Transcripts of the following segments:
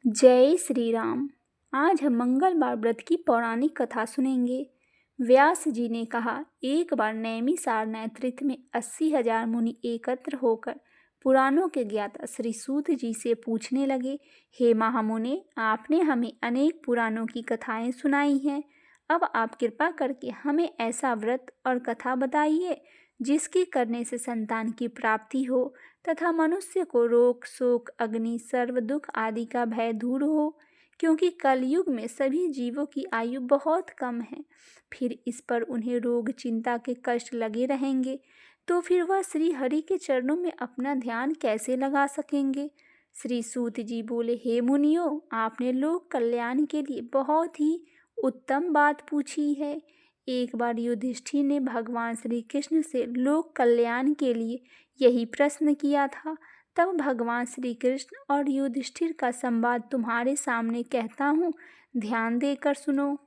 जय श्री राम। आज हम मंगलवार व्रत की पौराणिक कथा सुनेंगे। व्यास जी ने कहा, एक बार नैमिषारण्य नेतृत्व में 80,000 मुनि एकत्र होकर पुराणों के ज्ञाता श्री सूत जी से पूछने लगे, हे महामुने, आपने हमें अनेक पुराणों की कथाएं सुनाई हैं। अब आप कृपा करके हमें ऐसा व्रत और कथा बताइए जिसके करने से संतान की प्राप्ति हो तथा मनुष्य को रोग, शोक, अग्नि, सर्व दुख आदि का भय दूर हो, क्योंकि कलयुग में सभी जीवों की आयु बहुत कम है। फिर इस पर उन्हें रोग, चिंता के कष्ट लगे रहेंगे, तो फिर वह श्री हरि के चरणों में अपना ध्यान कैसे लगा सकेंगे। श्री सूत जी बोले, हे मुनियों, आपने लोक कल्याण के लिए बहुत ही उत्तम बात पूछी है। एक बार युधिष्ठिर ने भगवान श्री कृष्ण से लोक कल्याण के लिए यही प्रश्न किया था। तब भगवान श्री कृष्ण और युधिष्ठिर का संवाद तुम्हारे सामने कहता हूँ, ध्यान देकर सुनो।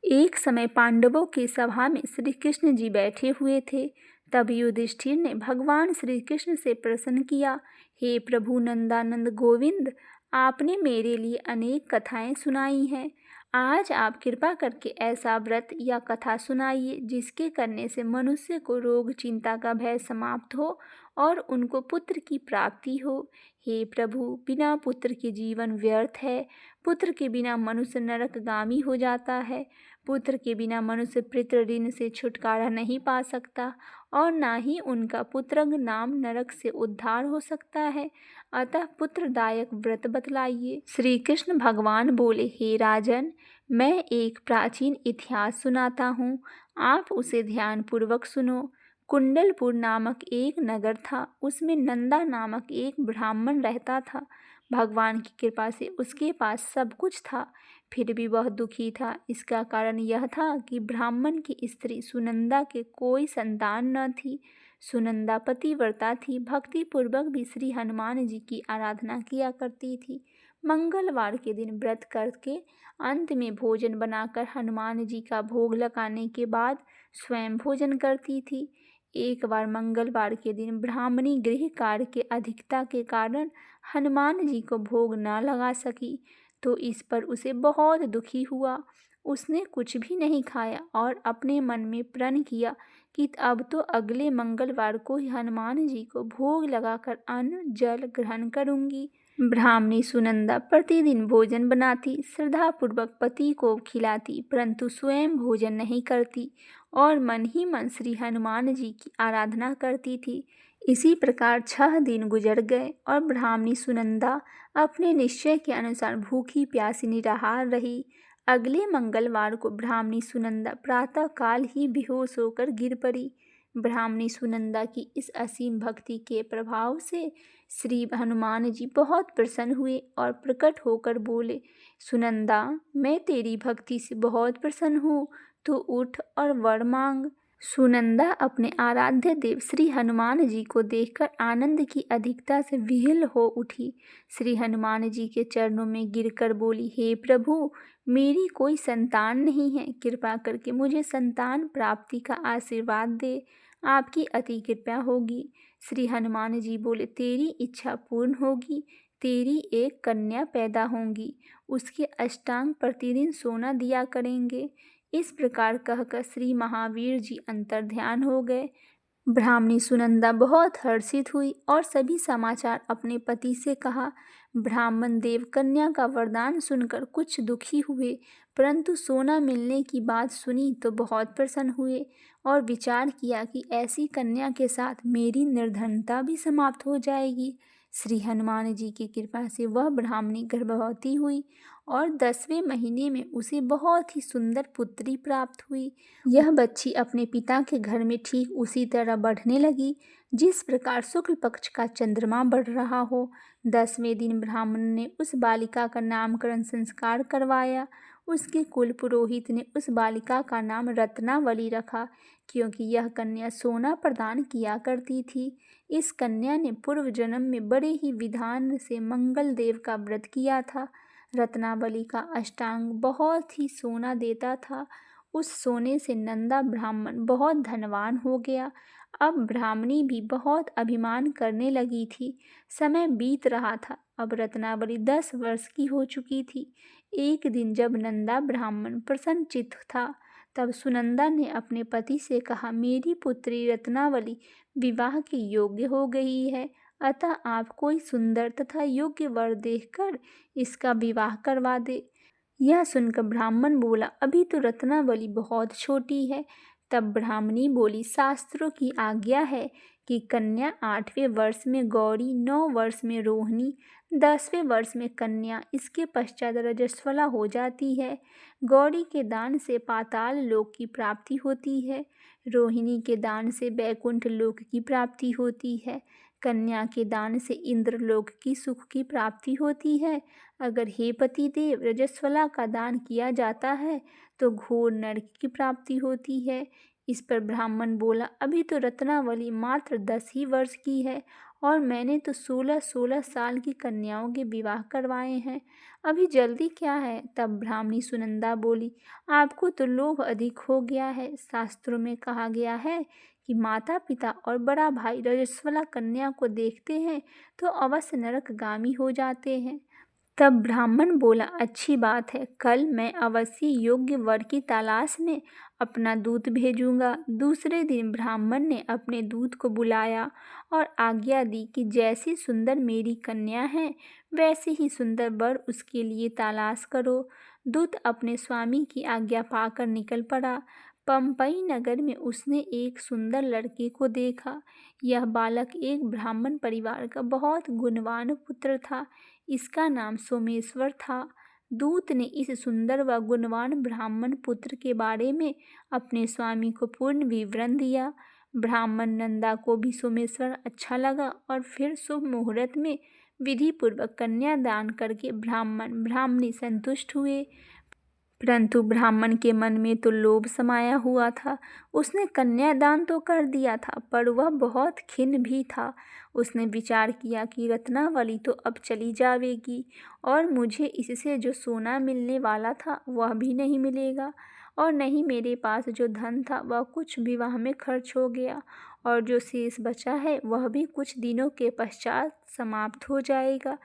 एक समय पांडवों की सभा में श्री कृष्ण जी बैठे हुए थे। तब युधिष्ठिर ने भगवान श्री कृष्ण से प्रश्न किया, हे प्रभु नंदानंद गोविंद, आपने मेरे लिए अनेक कथाएं सुनाई हैं। आज आप कृपा करके ऐसा व्रत या कथा सुनाइए जिसके करने से मनुष्य को रोग, चिंता का भय समाप्त हो और उनको पुत्र की प्राप्ति हो। हे प्रभु, बिना पुत्र के जीवन व्यर्थ है। पुत्र के बिना मनुष्य नरकगामी हो जाता है। पुत्र के बिना मनुष्य पितृ ऋण से छुटकारा नहीं पा सकता और ना ही उनका पुत्रंग नाम नरक से उद्धार हो सकता है। अतः पुत्रदायक व्रत बतलाइए। श्री कृष्ण भगवान बोले, हे राजन, मैं एक प्राचीन इतिहास सुनाता हूँ, आप उसे ध्यान पूर्वक सुनो। कुंडलपुर नामक एक नगर था। उसमें नंदा नामक एक ब्राह्मण रहता था। भगवान की कृपा से उसके पास सब कुछ था, फिर भी वह दुखी था। इसका कारण यह था कि ब्राह्मण की स्त्री सुनंदा के कोई संतान न थी। सुनंदा पतिव्रता थी, भक्ति पूर्वक भी श्री हनुमान जी की आराधना किया करती थी। मंगलवार के दिन व्रत करके अंत में भोजन बनाकर हनुमान जी का भोग लगाने के बाद स्वयं भोजन करती थी। एक बार मंगलवार के दिन ब्राह्मणी गृह कार्य के अधिकता के कारण हनुमान जी को भोग न लगा सकी, तो इस पर उसे बहुत दुखी हुआ। उसने कुछ भी नहीं खाया और अपने मन में प्रण किया कि अब तो अगले मंगलवार को ही हनुमान जी को भोग लगाकर अन्न जल ग्रहण करूंगी। ब्राह्मणी सुनंदा प्रतिदिन भोजन बनाती, श्रद्धापूर्वक पति को खिलाती, परंतु स्वयं भोजन नहीं करती और मन ही मन श्री हनुमान जी की आराधना करती थी। इसी प्रकार 6 दिन गुजर गए और ब्राह्मणी सुनंदा अपने निश्चय के अनुसार भूखी प्यासी निराहार रही। अगले मंगलवार को ब्राह्मणी सुनंदा प्रातः काल ही बेहोश होकर गिर पड़ी। ब्राह्मणी सुनंदा की इस असीम भक्ति के प्रभाव से श्री हनुमान जी बहुत प्रसन्न हुए और प्रकट होकर बोले, सुनंदा, मैं तेरी भक्ति से बहुत प्रसन्न हूँ, तू उठ और वर मांग। सुनंदा अपने आराध्य देव श्री हनुमान जी को देखकर आनंद की अधिकता से विह्वल हो उठी। श्री हनुमान जी के चरणों में गिरकर बोली, हे प्रभु, मेरी कोई संतान नहीं है, कृपा करके मुझे संतान प्राप्ति का आशीर्वाद दे, आपकी अति कृपा होगी। श्री हनुमान जी बोले, तेरी इच्छा पूर्ण होगी, तेरी एक कन्या पैदा होंगी, उसके अष्टांग प्रतिदिन सोना दिया करेंगे। इस प्रकार कहकर श्री महावीर जी अंतर्ध्यान हो गए। ब्राह्मणी सुनंदा बहुत हर्षित हुई और सभी समाचार अपने पति से कहा। ब्राह्मण देव कन्या का वरदान सुनकर कुछ दुखी हुए, परंतु सोना मिलने की बात सुनी तो बहुत प्रसन्न हुए और विचार किया कि ऐसी कन्या के साथ मेरी निर्धनता भी समाप्त हो जाएगी। श्री हनुमान जी की कृपा से वह ब्राह्मणी गर्भवती हुई और 10वें महीने में उसे बहुत ही सुंदर पुत्री प्राप्त हुई। यह बच्ची अपने पिता के घर में ठीक उसी तरह बढ़ने लगी जिस प्रकार शुक्ल पक्ष का चंद्रमा बढ़ रहा हो। 10वें दिन ब्राह्मण ने उस बालिका का नामकरण संस्कार करवाया। उसके कुल पुरोहित ने उस बालिका का नाम रत्नावली रखा, क्योंकि यह कन्या सोना प्रदान किया करती थी। इस कन्या ने पूर्व जन्म में बड़े ही विधान से मंगल देव का व्रत किया था। रत्नावली का अष्टांग बहुत ही सोना देता था। उस सोने से नंदा ब्राह्मण बहुत धनवान हो गया। अब ब्राह्मणी भी बहुत अभिमान करने लगी थी। समय बीत रहा था। अब रत्नावली 10 वर्ष की हो चुकी थी। एक दिन जब नंदा ब्राह्मण प्रसन्नचित्त था, तब सुनंदा ने अपने पति से कहा, मेरी पुत्री रत्नावली विवाह के योग्य हो गई है, अतः आप कोई सुंदर तथा योग्य वर देखकर इसका विवाह करवा दे। यह सुनकर ब्राह्मण बोला, अभी तो रत्नावली बहुत छोटी है। तब ब्राह्मणी बोली, शास्त्रों की आज्ञा है कि कन्या 8वें वर्ष में गौरी, 9 वर्ष में रोहिणी, 10वें वर्ष में कन्या, इसके पश्चात रजस्वला हो जाती है। गौरी के दान से पाताल लोक की प्राप्ति होती है, रोहिणी के दान से वैकुंठ लोक की प्राप्ति होती है, कन्या के दान से इंद्रलोक की सुख की प्राप्ति होती है। अगर हे पति देव रजस्वला का दान किया जाता है तो घोर नरक की प्राप्ति होती है। इस पर ब्राह्मण बोला, अभी तो रत्नावली मात्र 10 ही वर्ष की है और मैंने तो 16-16 साल की कन्याओं के विवाह करवाए हैं, अभी जल्दी क्या है। तब ब्राह्मणी सुनंदा बोली, आपको तो लोभ अधिक हो गया है। शास्त्रों में कहा गया है कि माता पिता और बड़ा भाई रजस्वला कन्या को देखते हैं तो अवश्य नरकगामी हो जाते हैं। तब ब्राह्मण बोला, अच्छी बात है, कल मैं अवश्य योग्य वर की तलाश में अपना दूत भेजूंगा। दूसरे दिन ब्राह्मण ने अपने दूत को बुलाया और आज्ञा दी कि जैसी सुंदर मेरी कन्या है वैसे ही सुंदर वर उसके लिए तलाश करो। दूत अपने स्वामी की आज्ञा पाकर निकल पड़ा। पंपई नगर में उसने एक सुंदर लड़के को देखा। यह बालक एक ब्राह्मण परिवार का बहुत गुणवान पुत्र था। इसका नाम सोमेश्वर था। दूत ने इस सुंदर व गुणवान ब्राह्मण पुत्र के बारे में अपने स्वामी को पूर्ण विवरण दिया। ब्राह्मण नंदा को भी सोमेश्वर अच्छा लगा और फिर शुभ मुहूर्त में विधि पूर्वक कन्यादान करके ब्राह्मण ब्राह्मणी संतुष्ट हुए। परंतु ब्राह्मण के मन में तो लोभ समाया हुआ था। उसने कन्यादान तो कर दिया था, पर वह बहुत खिन्न भी था। उसने विचार किया कि रत्नावली तो अब चली जाएगी और मुझे इससे जो सोना मिलने वाला था वह भी नहीं मिलेगा, और नहीं मेरे पास जो धन था वह कुछ विवाह में खर्च हो गया, और जो शेष बचा है वह भी कुछ दिनों के पश्चात समाप्त हो जाएगा।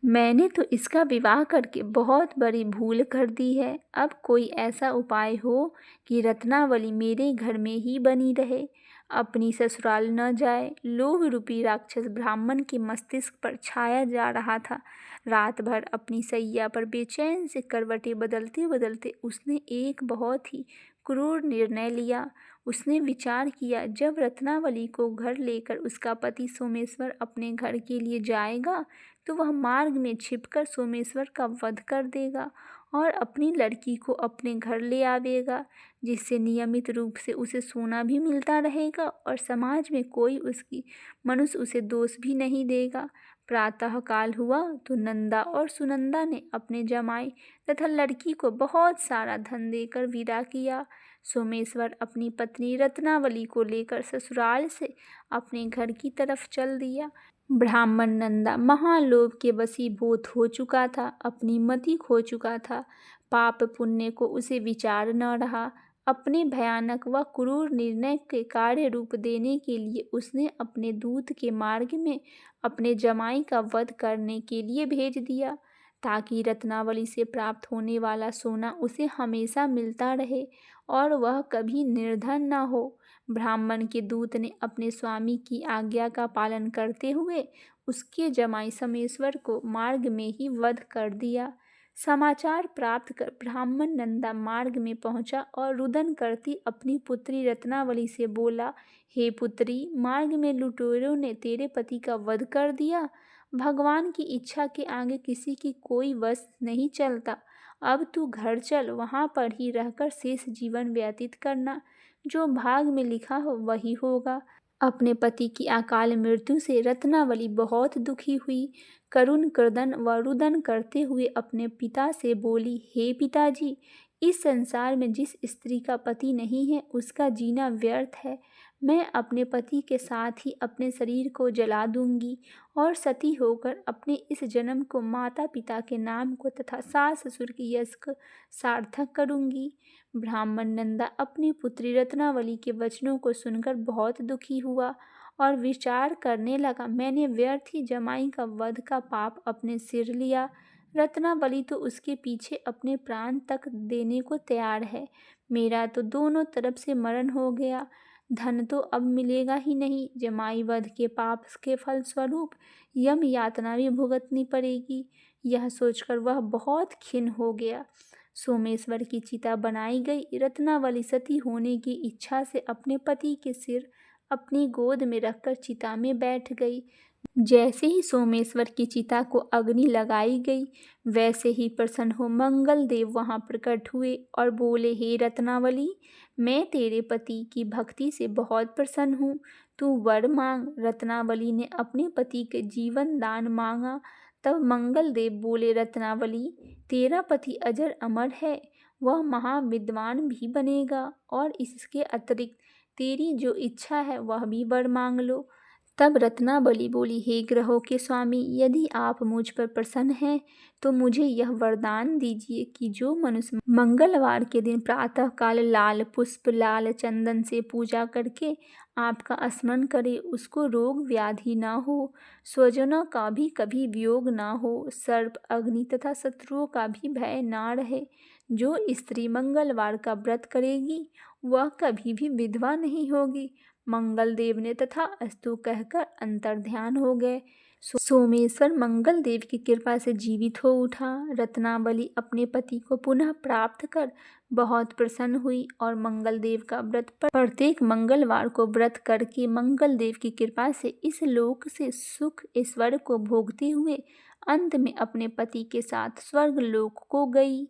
मैंने तो इसका विवाह करके बहुत बड़ी भूल कर दी है। अब कोई ऐसा उपाय हो कि रत्नावली मेरे घर में ही बनी रहे, अपनी ससुराल न जाए। लोभ रूपी राक्षस ब्राह्मण के मस्तिष्क पर छाया जा रहा था। रात भर अपनी सैया पर बेचैन से करवटें बदलते बदलते उसने एक बहुत ही क्रूर निर्णय लिया। उसने विचार किया, जब रत्नावली को घर लेकर उसका पति सोमेश्वर अपने घर के लिए जाएगा तो वह मार्ग में छिपकर सोमेश्वर का वध कर देगा और अपनी लड़की को अपने घर ले आवेगा, जिससे नियमित रूप से उसे सोना भी मिलता रहेगा और समाज में कोई उसकी मनुष्य उसे दोष भी नहीं देगा। प्रातः काल हुआ तो नंदा और सुनंदा ने अपने जमाई तथा लड़की को बहुत सारा धन देकर विदा किया। सोमेश्वर अपनी पत्नी रत्नावली को लेकर ससुराल से अपने घर की तरफ चल दिया। ब्राह्मण नंदा महालोभ के वशीभूत हो चुका था, अपनी मति खो चुका था। पाप पुण्य को उसे विचार न रहा। अपने भयानक व क्रूर निर्णय के कार्य रूप देने के लिए उसने अपने दूत के मार्ग में अपने जमाई का वध करने के लिए भेज दिया, ताकि रत्नावली से प्राप्त होने वाला सोना उसे हमेशा मिलता रहे और वह कभी निर्धन न हो। ब्राह्मण के दूत ने अपने स्वामी की आज्ञा का पालन करते हुए उसके जमाई सोमेश्वर को मार्ग में ही वध कर दिया। समाचार प्राप्त कर ब्राह्मण नंदा मार्ग में पहुंचा और रुदन करती अपनी पुत्री रत्नावली से बोला, हे पुत्री, मार्ग में लुटेरों ने तेरे पति का वध कर दिया। भगवान की इच्छा के आगे किसी की कोई वश नहीं चलता। अब तू घर चल, वहां पर ही रहकर शेष जीवन व्यतीत करना। जो भाग में लिखा हो वही होगा। अपने पति की अकाल मृत्यु से रत्नावली बहुत दुखी हुई। करुण क्रदन व रुदन करते हुए अपने पिता से बोली, हे पिताजी, इस संसार में जिस स्त्री का पति नहीं है उसका जीना व्यर्थ है। मैं अपने पति के साथ ही अपने शरीर को जला दूंगी और सती होकर अपने इस जन्म को माता पिता के नाम को तथा सास ससुर की यश को सार्थक करूंगी। ब्राह्मण नंदा अपनी पुत्री रत्नावली के वचनों को सुनकर बहुत दुखी हुआ और विचार करने लगा, मैंने व्यर्थ ही जमाई का वध का पाप अपने सिर लिया। रत्नावली तो उसके पीछे अपने प्राण तक देने को तैयार है। मेरा तो दोनों तरफ से मरण हो गया, धन तो अब मिलेगा ही नहीं। जमाई वध के पाप के फलस्वरूप यम यातना भी भुगतनी पड़ेगी। यह सोचकर वह बहुत खिन्न हो गया। सोमेश्वर की चिता बनाई गई। रत्नावली सती होने की इच्छा से अपने पति के सिर अपनी गोद में रखकर चिता में बैठ गई। जैसे ही सोमेश्वर की चिता को अग्नि लगाई गई, वैसे ही प्रसन्न हो मंगल देव वहां प्रकट हुए और बोले, हे रत्नावली, मैं तेरे पति की भक्ति से बहुत प्रसन्न हूँ, तू वर मांग। रत्नावली ने अपने पति के जीवन दान मांगा। तब मंगल देव बोले, रत्नावली, तेरा पति अजर अमर है, वह महाविद्वान भी बनेगा और इसके अतिरिक्त तेरी जो इच्छा है वह भी वर मांग लो। तब रत्नावली बोली, हे ग्रहों के स्वामी, यदि आप मुझ पर प्रसन्न हैं तो मुझे यह वरदान दीजिए कि जो मनुष्य मंगलवार के दिन प्रातःकाल लाल पुष्प लाल चंदन से पूजा करके आपका स्मरण करे, उसको रोग व्याधि ना हो, स्वजनों का भी कभी वियोग ना हो, सर्प अग्नि तथा शत्रुओं का भी भय ना रहे। जो स्त्री मंगलवार का व्रत करेगी वह कभी भी विधवा नहीं होगी। मंगल देव ने तथा अस्तु कहकर अंतर्ध्यान हो गए। सोमेश्वर मंगल देव की कृपा से जीवित हो उठा। रत्नावली अपने पति को पुनः प्राप्त कर बहुत प्रसन्न हुई और मंगल देव का व्रत प्रत्येक मंगलवार को व्रत करके मंगल देव की कृपा से इस लोक से सुख ऐश्वर्य को भोगते हुए अंत में अपने पति के साथ स्वर्ग लोक को गई।